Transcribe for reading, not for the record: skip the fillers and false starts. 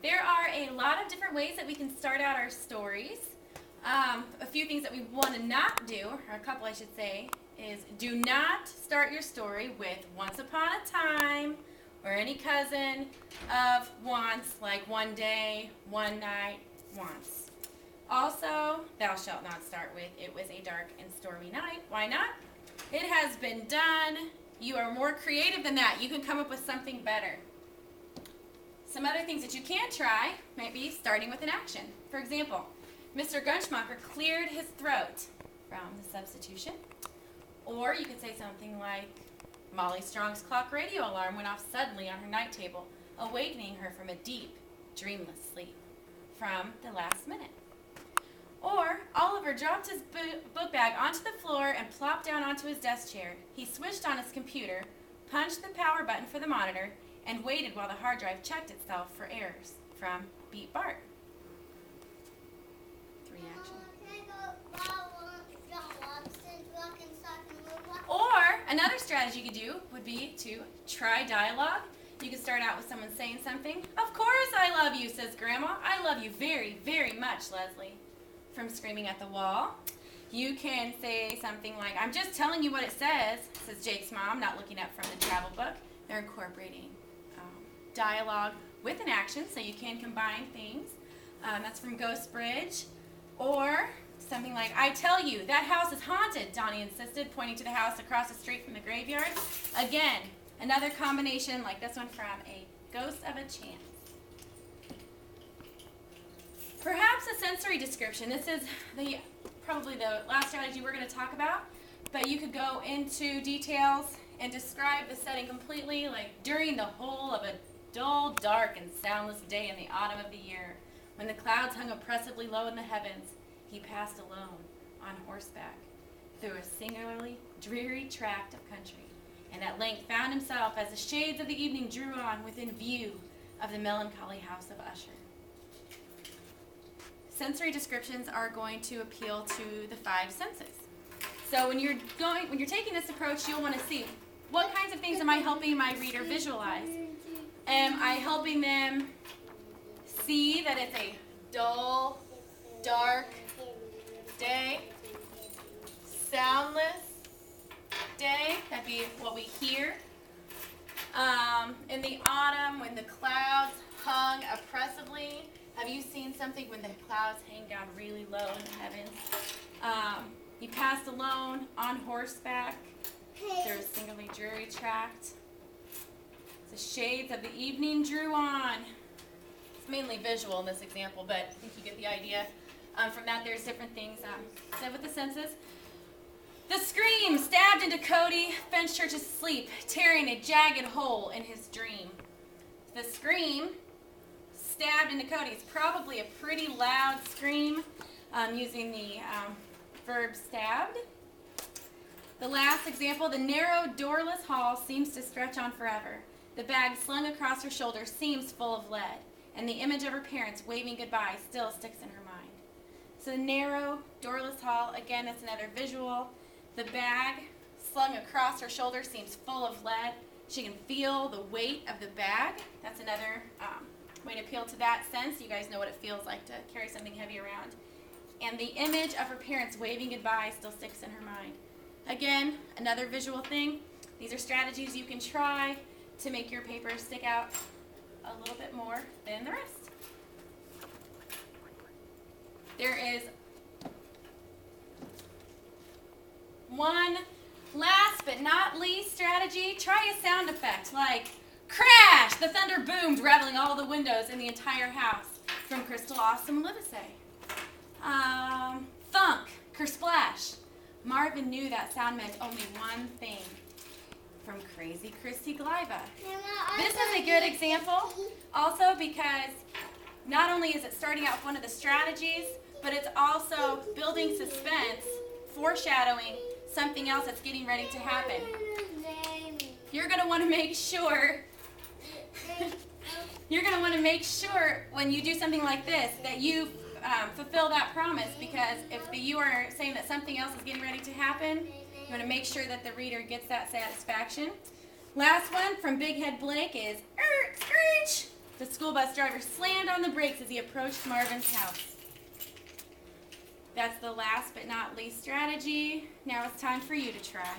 There are a lot of different ways that we can start out our stories. A few things that we want to not do, or a couple I should say, is do not start your story with once upon a time or any cousin of once, like one day, one night, once. Also, thou shalt not start with it was a dark and stormy night. Why not? It has been done. You are more creative than that. You can come up with something better. Some other things that you can try might be starting with an action. For example, Mr. Gunschmacher cleared his throat from the substitution. Or you could say something like, Molly Strong's clock radio alarm went off suddenly on her night table, awakening her from a deep, dreamless sleep from the last minute. Or Oliver dropped his book bag onto the floor and plopped down onto his desk chair. He switched on his computer, punched the power button for the monitor, and waited while the hard drive checked itself for errors from Beat Bart. 3 actions. Or another strategy you could do would be to try dialogue. You could start out with someone saying something. Of course I love you, says Grandma. I love you very, very much, Leslie. From Screaming at the Wall. You can say something like, I'm just telling you what it says Jake's mom, not looking up from the travel book. They're incorporating dialogue with an action, so you can combine things. That's from Ghost Bridge. Or something like, I tell you, that house is haunted, Donnie insisted, pointing to the house across the street from the graveyard. Again, another combination like this one from A Ghost of a Chance. Perhaps a sensory description. This is probably the last strategy we're going to talk about, but you could go into details and describe the setting completely, like during the whole of a dull, dark, and soundless day in the autumn of the year, when the clouds hung oppressively low in the heavens, he passed alone on horseback through a singularly dreary tract of country, and at length found himself, as the shades of the evening drew on, within view of the melancholy house of Usher. Sensory descriptions are going to appeal to the 5 senses. So when you're taking this approach, you'll want to see what kinds of things am I helping my reader visualize? Am I helping them see that it's a dull, dark day, soundless day? That'd be what we hear. In the autumn, when the clouds hung oppressively. Have you seen something when the clouds hang down really low in the heavens? He passed alone on horseback through a singularly dreary tract. The shades of the evening drew on. It's mainly visual in this example, but I think you get the idea. From that, there's different things said with the senses. The scream stabbed into Cody Fenchurch's sleep, tearing a jagged hole in his dream. The scream stabbed into Cody. It's probably a pretty loud scream using the verb stabbed. The last example, the narrow, doorless hall seems to stretch on forever. The bag slung across her shoulder seems full of lead, and the image of her parents waving goodbye still sticks in her mind. So the narrow, doorless hall, again, that's another visual. The bag slung across her shoulder seems full of lead. She can feel the weight of the bag. That's another way to appeal to that sense. You guys know what it feels like to carry something heavy around. And the image of her parents waving goodbye still sticks in her mind. Again, another visual thing. These are strategies you can try to make your paper stick out a little bit more than the rest. There is one last but not least strategy. Try a sound effect like crash! The thunder boomed, rattling all the windows in the entire house. From Crystal Awesome Livesay. Thunk, kersplash. Marvin knew that sound meant only one thing. From Crazy Christy Gliva. This is a good example also because not only is it starting out with one of the strategies, but it's also building suspense, foreshadowing something else that's getting ready to happen. You're going to want to make sure when you do something like this that you fulfill that promise, because if you are saying that something else is getting ready to happen, you want to make sure that the reader gets that satisfaction. Last one from Big Head Blake is Screech! The school school bus driver slammed on the brakes as he approached Marvin's house. That's the last but not least strategy. Now it's time for you to try.